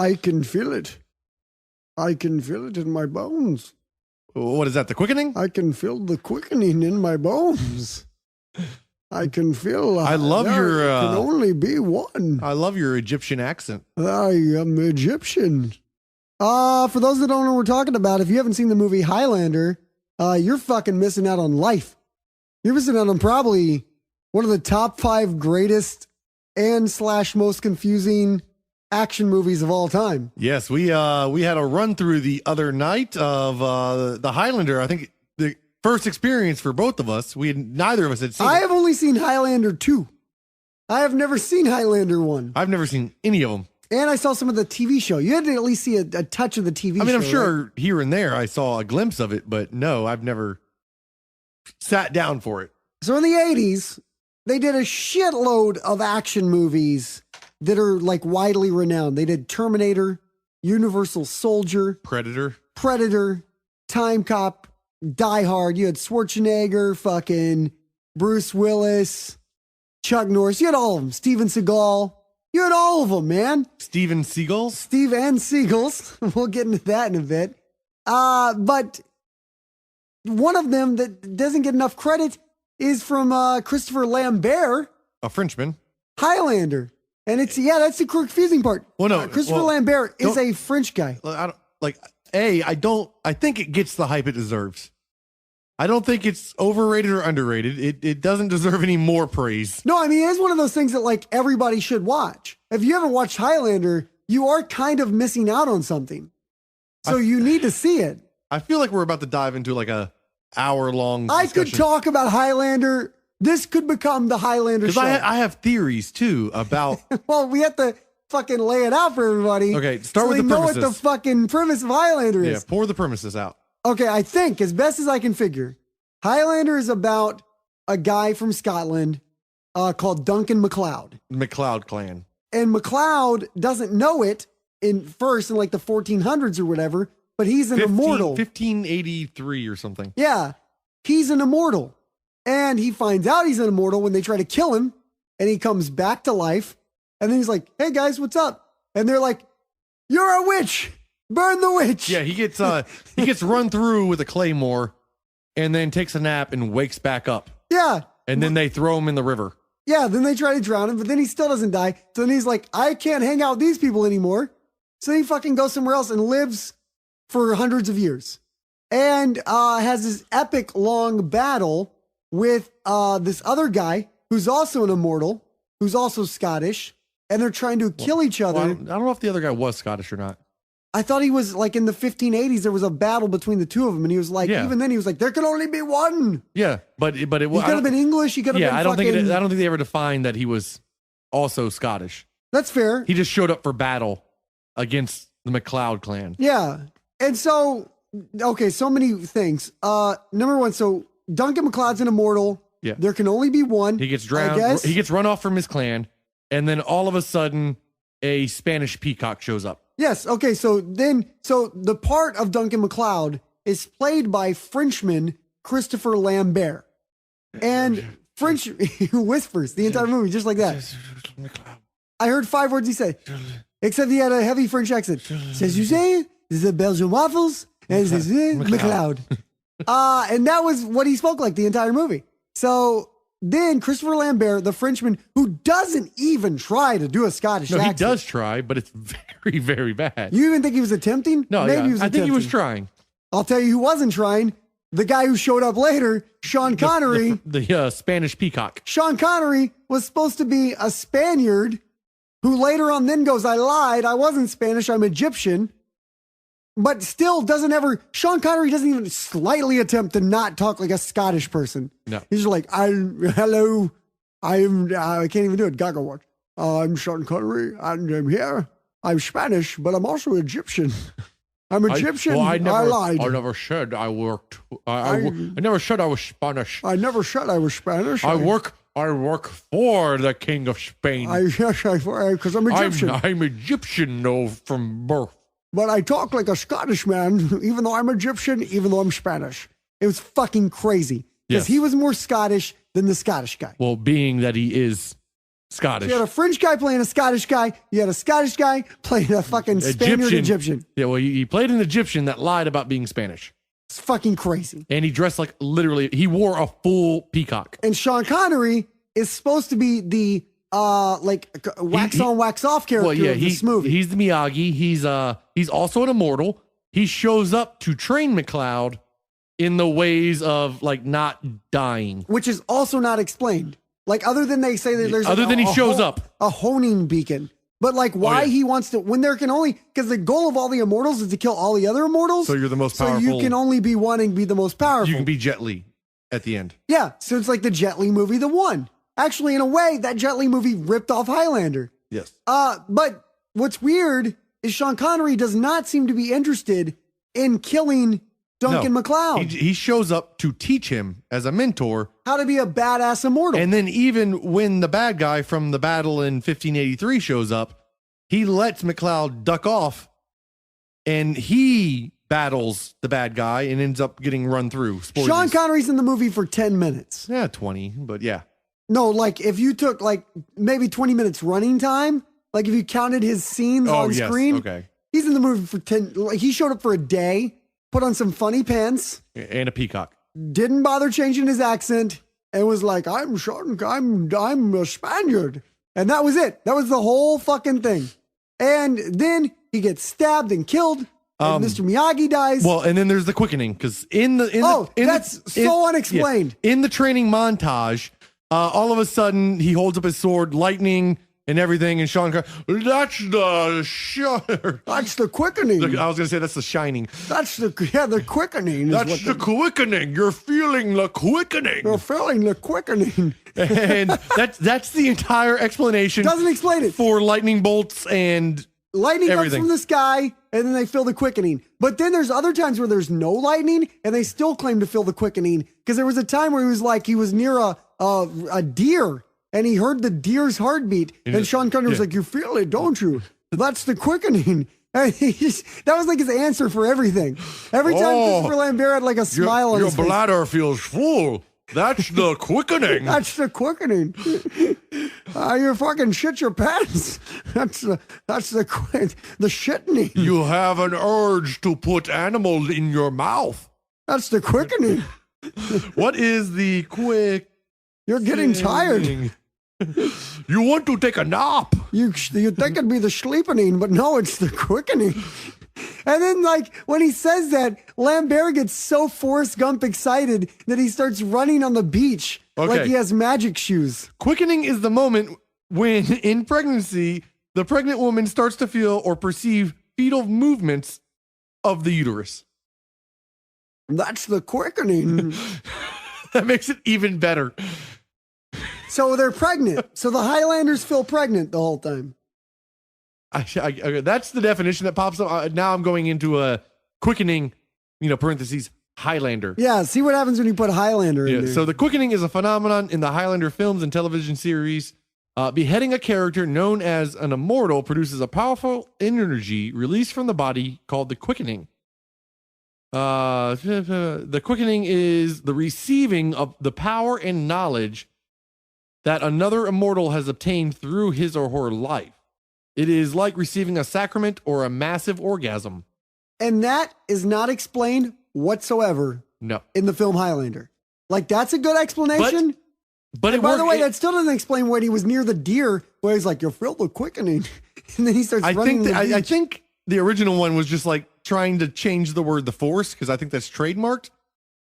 I can feel it. I can feel it in my bones. What is that, the quickening? I can feel the quickening in my bones. I can feel. I love your. Can only be one. I love your Egyptian accent. I am Egyptian. For those that don't know what we're talking about, if you haven't seen the movie Highlander, you're fucking missing out on life. You're missing out on probably one of the top 5 greatest and / most confusing action movies of all time. Yes, we had a run through the other night of the Highlander. I think the first experience for both of us. Neither of us had seen. I have only seen Highlander 2. I have never seen Highlander 1. I've never seen any of them. And I saw some of the TV show. You had to at least see a touch of the TV show. I mean, I'm sure right? here and there I saw a glimpse of it, but no, I've never sat down for it. So in the 80s, they did a shitload of action movies that are like widely renowned. They did Terminator, Universal Soldier, Predator, Time Cop, Die Hard. You had Schwarzenegger, fucking Bruce Willis, Chuck Norris. You had all of them. Steven Seagal. You had all of them, man. Steve and Seagulls? Steve and Seagulls. We'll get into that in a bit. But one of them that doesn't get enough credit is from Christopher Lambert. A Frenchman. Highlander. And it's, that's the confusing part. Well, no. Christopher Lambert is a French guy. I think it gets the hype it deserves. I don't think it's overrated or underrated. It doesn't deserve any more praise. No, I mean, it's one of those things that like everybody should watch. If you haven't watched Highlander, you are kind of missing out on something. So you need to see it. I feel like we're about to dive into like a hour-long discussion. I could talk about Highlander. This could become the Highlander show. Because I have theories too about... Well, we have to fucking lay it out for everybody. Okay, start with the premises. Know what the fucking premise of Highlander is. Yeah, pour the premises out. Okay, I think, as best as I can figure, Highlander is about a guy from Scotland called Duncan MacLeod. MacLeod clan. And MacLeod doesn't know it in like the 1400s or whatever, but he's an immortal. 1583 or something. Yeah, he's an immortal. And he finds out he's an immortal when they try to kill him, and he comes back to life. And then he's like, hey guys, what's up? And they're like, you're a witch. Burn the witch. Yeah, he gets run through with a claymore and then takes a nap and wakes back up. Yeah. And then they throw him in the river. Yeah, then they try to drown him, but then he still doesn't die. So then he's like, I can't hang out with these people anymore. So he fucking goes somewhere else and lives for hundreds of years. And has this epic long battle with this other guy who's also an immortal, who's also Scottish, and they're trying to kill each other. Well, I don't know if the other guy was Scottish or not. I thought he was like in the 1580s. There was a battle between the two of them, and he was like, even then he was like, there can only be one. Yeah, but it was. He could have been English. He could have been. I don't think they ever defined that he was also Scottish. That's fair. He just showed up for battle against the MacLeod clan. Yeah, and so so many things. Number one, so Duncan MacLeod's an immortal. Yeah, there can only be one. He gets drowned. He gets run off from his clan, and then all of a sudden, a Spanish peacock shows up. Yes. Okay. So the part of Duncan MacLeod is played by Frenchman Christopher Lambert, and French whispers the entire movie just like that. I heard 5 words he said, except he had a heavy French accent. Says you say the Belgian waffles and says MacLeod, and that was what he spoke like the entire movie. So then Christopher Lambert, the Frenchman, who doesn't even try to do a Scottish accent. He does try, but it's very, very bad. You even think he was attempting? No, Maybe he was I think he was trying. I'll tell you who wasn't trying. The guy who showed up later, Sean Connery. The Spanish peacock. Sean Connery was supposed to be a Spaniard who later on then goes, I lied. I wasn't Spanish. I'm Egyptian. But still Sean Connery doesn't even slightly attempt to not talk like a Scottish person. No. He's just like, I can't even do it. Gaga watch. I'm Sean Connery and I'm here. I'm Spanish, but I'm also Egyptian. I'm Egyptian. I lied. I never said I worked. I never said I was Spanish. I never said I was Spanish. I work for the King of Spain. Because I'm Egyptian. I'm Egyptian, though, from birth. But I talk like a Scottish man, even though I'm Egyptian, even though I'm Spanish. It was fucking crazy. Because he was more Scottish than the Scottish guy. Well, being that he is Scottish. You had a French guy playing a Scottish guy. You had a Scottish guy playing a fucking Spaniard Egyptian. Yeah, well, he played an Egyptian that lied about being Spanish. It's fucking crazy. And he dressed like literally, he wore a full peacock. And Sean Connery is supposed to be the wax on, wax off character of this movie. He's the Miyagi. He's also an immortal. He shows up to train McCloud in the ways of like not dying, which is also not explained. Like other than they say that there's he shows up a honing beacon, but like why he wants to when there can only because the goal of all the immortals is to kill all the other immortals. So you're the most powerful. So you can only be one and be the most powerful. You can be Jet Li at the end. Yeah, so it's like the Jet Li movie, The One. Actually, in a way, that Jet Li movie ripped off Highlander. Yes. But what's weird is Sean Connery does not seem to be interested in killing Duncan MacLeod. He shows up to teach him as a mentor how to be a badass immortal. And then even when the bad guy from the battle in 1583 shows up, he lets MacLeod duck off and he battles the bad guy and ends up getting run through. Sean Connery's in the movie for 10 minutes. Yeah, 20, but yeah. No, like if you took like maybe 20 minutes running time, like if you counted his scenes on screen, okay. He's in the movie for 10. Like he showed up for a day, put on some funny pants. And a peacock. Didn't bother changing his accent and was like, I'm a Spaniard. And that was it. That was the whole fucking thing. And then he gets stabbed and killed. And Mr. Miyagi dies. Well, and then there's the quickening because that's so unexplained. Yeah, in the training montage, all of a sudden he holds up his sword, lightning and everything, and Sean Connery, that's the quickening. I was gonna say that's the shining. That's the quickening. That's the quickening. You're feeling the quickening. You're feeling the quickening. And that's the entire explanation. Doesn't explain it for lightning bolts and lightning everything. comes from the sky, and then they feel the quickening. But then there's other times where there's no lightning, and they still claim to feel the quickening because there was a time where he was near a deer. And he heard the deer's heartbeat. And Sean Connery was like, you feel it, don't you? That's the quickening. And that was like his answer for everything. Every time Christopher Lambert had like a smile on his face. Your bladder feels full. That's the quickening. That's the quickening. You fucking shit your pants. That's the shittening. You have an urge to put animals in your mouth. That's the quickening. What is the quick? You're getting tired. You want to take a nap. You think it'd be the sleepening, but no, it's the quickening. And then, like, when he says that, Lambert gets so Forrest Gump excited that he starts running on the beach like he has magic shoes. Quickening is the moment when, in pregnancy, the pregnant woman starts to feel or perceive fetal movements of the uterus. That's the quickening. That makes it even better. So they're pregnant. So the Highlanders feel pregnant the whole time. That's the definition that pops up. Now I'm going into a quickening, parentheses, Highlander. Yeah, see what happens when you put Highlander in there. So the quickening is a phenomenon in the Highlander films and television series. Beheading a character known as an immortal produces a powerful energy released from the body called the quickening. The quickening is the receiving of the power and knowledge that another immortal has obtained through his or her life. It is like receiving a sacrament or a massive orgasm. And that is not explained whatsoever in the film Highlander. Like, that's a good explanation. But by the way, that still doesn't explain when he was near the deer, where he's like, you're filled with quickening. And then he starts running. I think the original one was just like trying to change the word the force, because I think that's trademarked.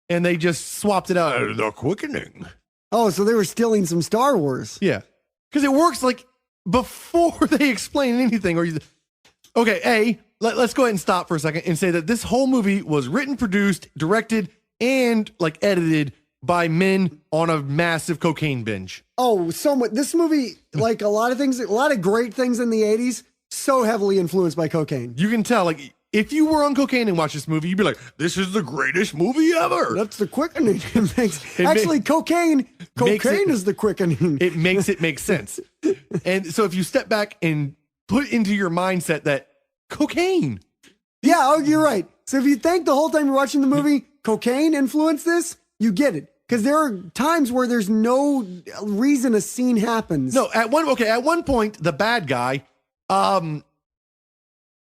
And they just swapped it out. The quickening. Oh, so they were stealing some Star Wars. Yeah. Because it works like before they explain anything. Let's go ahead and stop for a second and say that this whole movie was written, produced, directed, and like edited by men on a massive cocaine binge. Oh, so much. This movie, like a lot of great things in the 80s, so heavily influenced by cocaine. You can tell, like, if you were on cocaine and watched this movie, you'd be like, this is the greatest movie ever. That's the quickening. Cocaine is the quickening. It makes it make sense. And so if you step back and put into your mindset that cocaine. Yeah, you're right. So if you think the whole time you're watching the movie, cocaine influenced this, you get it. because there are times where there's no reason a scene happens. No, at one point, the bad guy,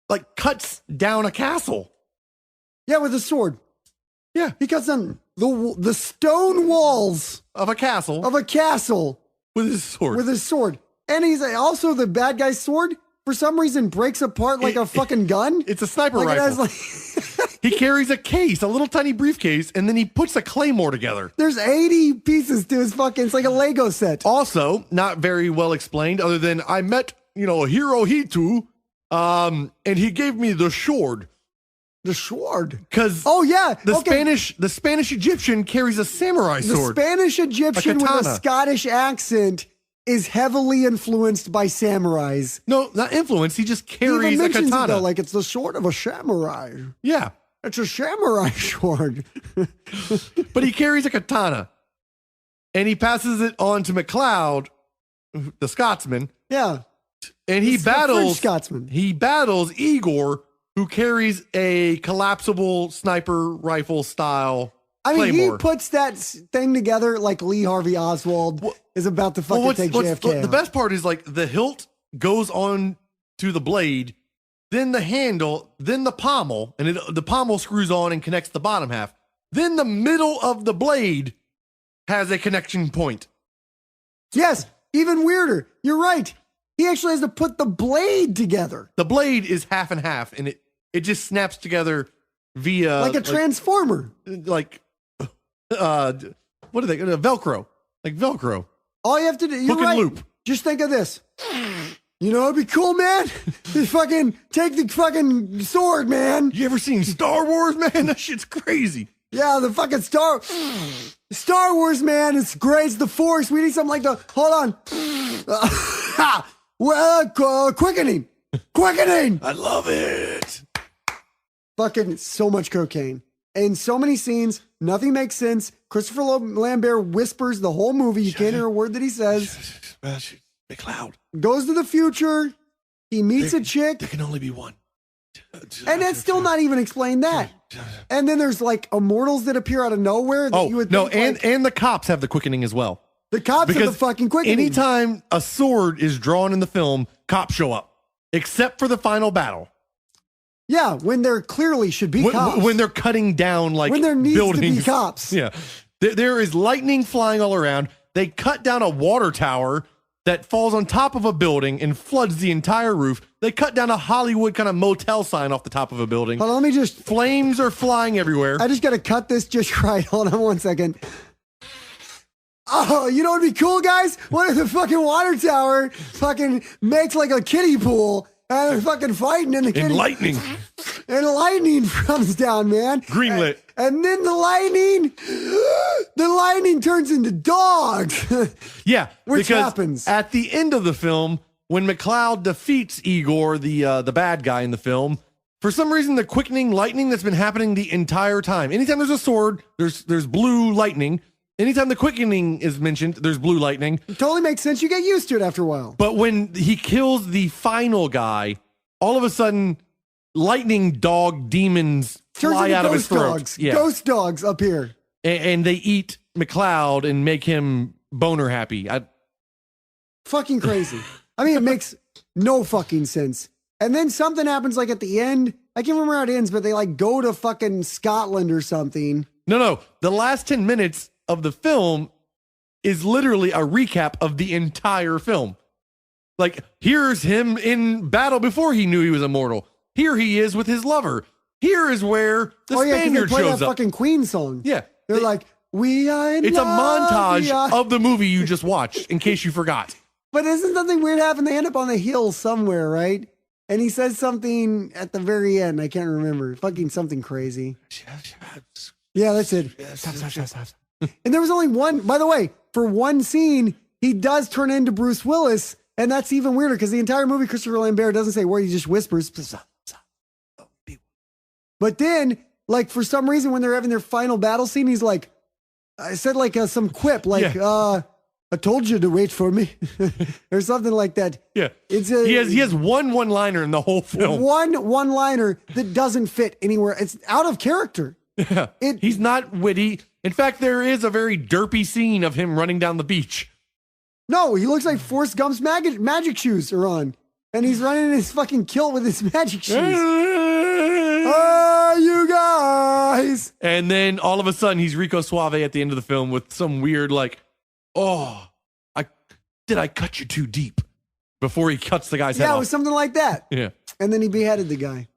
like cuts down a castle. Yeah, with a sword. Yeah. He cuts down the stone walls Of a castle. with With his sword. And he's also the bad guy's sword, for some reason, breaks apart like a fucking gun. It's a sniper Like, it rifle. has, like, He carries a case, a little tiny briefcase, and then he puts a claymore together. there's 80 pieces to his fucking, it's like a Lego set. Also, not very well explained, other than I met, Hirohito, and he gave me the sword. The sword. Because Oh, yeah. the okay. Spanish Egyptian carries a samurai The sword. Spanish Egyptian with a katana. Scottish accent is heavily influenced by samurais. No, not influence. He just He carries even a mentions katana. it though, like it's the sword of a samurai. Yeah, It's a samurai sword. but he carries a katana, and he passes it on to McLeod, the Scotsman, Yeah. and he It's the French battles. Scotsman. He battles Igor, who carries a collapsible sniper rifle style I mean, claymore. he puts that thing together like Lee Harvey Oswald is about to fucking take JFK. The best part is like the hilt goes on to the blade, then the handle, then the pommel, and the pommel screws on and connects the bottom half. Then the middle of the blade has a connection point. Yes, even weirder. You're right. He actually has to put the blade together The blade is half and half, and it just snaps together via like a transformer. What are they? Velcro, like Velcro. All you have to do, you're Hook and right. loop. Just think of this. You know, it'd be cool, man. Just fucking take the fucking sword, man. You ever seen Star Wars, man? That shit's crazy. Yeah, the fucking Star Wars, man. It's great. It's the Force. We need something like the. Hold on. Quickening. I love it. Fucking so much cocaine. In so many scenes, nothing makes sense. Christopher Lambert whispers the whole movie. You can't hear a word that he says. McLeod. Goes to the future. He meets a chick. There can only be one. And that's still not even explained that. And then there's like immortals that appear out of nowhere. That you would think, and the cops have the quickening as well. the cops have the fucking quickening. Anytime a sword is drawn in the film, cops show up, except for the final battle. Yeah, when there clearly should be cops. When they're cutting down like When there needs to be buildings. cops. Yeah, there is lightning flying all around. They cut down a water tower that falls on top of a building and floods the entire roof. They cut down a Hollywood kind of motel sign off the top of a building. Hold on, let me just. Flames are flying everywhere. I just got to cut this just right. Hold on 1 second. Oh, you know what'd be cool, guys? What if the fucking water tower fucking makes like a kiddie pool and they're fucking fighting in the kiddie And lightning. and lightning comes down, man. Greenlit. And then the lightning turns into dogs. Yeah, Which because happens. at the end of the film when McLeod defeats Igor, the bad guy in the film. For some reason, the quickening lightning that's been happening the entire time. Anytime there's a sword, there's blue lightning. Anytime the quickening is mentioned, there's blue lightning. It totally makes sense. You get used to it after a while. But when he kills the final guy, all of a sudden, lightning dog demons Turns fly into out of his ghost throat. dogs. Yeah. Ghost dogs up here. And they eat McLeod and make him boner happy. Fucking crazy. I mean, it makes no fucking sense. And then something happens like at the end. I can't remember how it ends, but they like go to fucking Scotland or something. No. The last 10 minutes of the film is literally a recap of the entire film. Like, here's him in battle before he knew he was immortal. Here he is with his lover. Here is where the 'cause Spaniard they play shows that up. fucking Queen song. Yeah. They're like, we are in It's a love, montage we are-" of the movie you just watched, in case you forgot. But isn't something weird happen? They end up on the hill somewhere, right? And he says something at the very end. I can't remember. Fucking something crazy. Yeah, that's it. Stop. And there was only one, by the way, for one scene, he does turn into Bruce Willis. And that's even weirder because the entire movie, Christopher Lambert doesn't say where, he just whispers. But then, like, for some reason, when they're having their final battle scene, he's like, I said like some quip, like, I told you to wait for me, or something like that. Yeah. He He has one-liner in the whole film. one-liner that doesn't fit anywhere. It's out of character. Yeah. He's not witty. In fact, there is a very derpy scene of him running down the beach. No, he looks like Forrest Gump's magic shoes are on. And he's running in his fucking kilt with his magic shoes. Oh, you guys. And then all of a sudden, he's Rico Suave at the end of the film with some weird did I cut you too deep? Before he cuts the guy's head off. Yeah, it was something like that. Yeah. And then he beheaded the guy.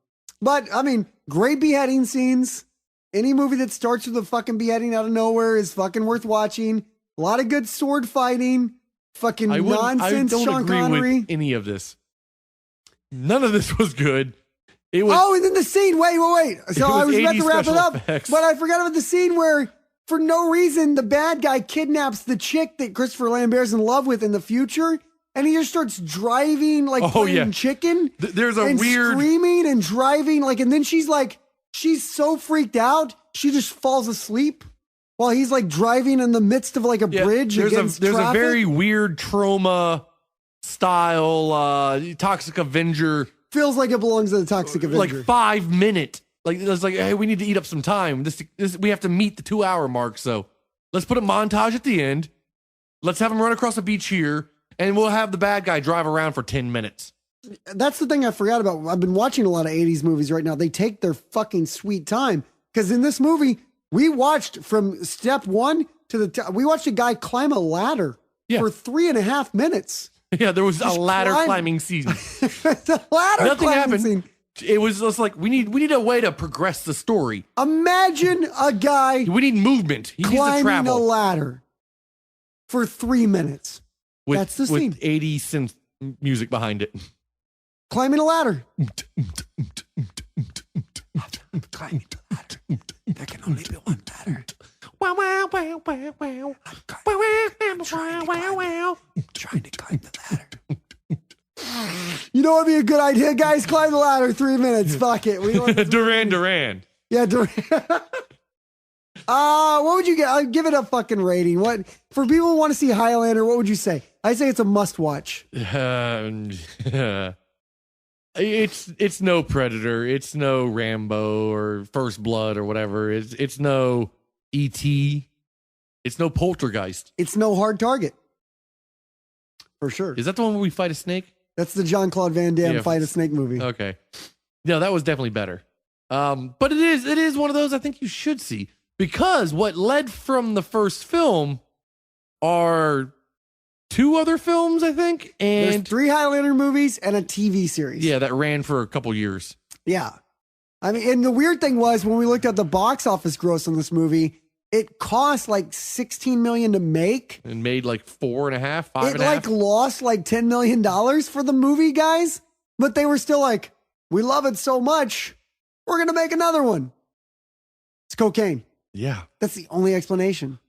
But, I mean, great beheading scenes. Any movie that starts with a fucking beheading out of nowhere is fucking worth watching. A lot of good sword fighting. Fucking nonsense, I don't Sean agree Connery. with any of this. None of this was good. It was. Oh, and then the scene. Wait. So I was about to wrap it up, effects. but I forgot about the scene where, for no reason, the bad guy kidnaps the chick that Christopher Lambert's in love with in the future, and he just starts driving like playing chicken. There's a and weird screaming and driving and then she's so freaked out, she just falls asleep while he's like driving in the midst of like a bridge against There's traffic. a very weird Trauma style Toxic Avenger. Feels like it belongs to the Toxic Avenger. Like 5 minute. Like it's like, hey, we need to eat up some time. This we have to meet the 2-hour mark. So let's put a montage at the end. Let's have him run across the beach here, and we'll have the bad guy drive around for 10 minutes. That's the thing I forgot about. I've been watching a lot of 80s movies right now. They take their fucking sweet time. Because in this movie, we watched from step one to we watched a guy climb a ladder for 3.5 minutes. Yeah, there was a ladder climbing scene. The ladder Nothing climbing happened. scene. It was just like, we need a way to progress the story. Imagine a guy We need movement. He needs to climbing a travel. ladder for 3 minutes. That's the scene. With 80 synth music behind it. Climbing a ladder. Climbing a ladder. There can only be one ladder. Wow, wow, wow, wow, wow. Wow. Trying to climb the ladder. You know what would be a good idea, guys? Climb the ladder, 3 minutes. Fuck it. Duran. Yeah, Duran. What would you get? I'd give it a fucking rating. What for people who want to see Highlander? What would you say? I'd say it's a must watch. It's no Predator. It's no Rambo or First Blood or whatever. It's no E.T. It's no Poltergeist. It's no Hard Target. For sure. Is that the one where we fight a snake? That's the Jean-Claude Van Damme fight a snake movie. Okay. No, that was definitely better. But it is one of those I think you should see, because what led from the first film are 2 other films, I think, and there's 3 Highlander movies and a TV series. Yeah, that ran for a couple years. Yeah. I mean, and the weird thing was when we looked at the box office gross on this movie, it cost like $16 million to make. And made like 4.5, 5.5. It like lost like $10 million for the movie, guys. But they were still like, we love it so much, we're going to make another one. It's cocaine. Yeah. That's the only explanation.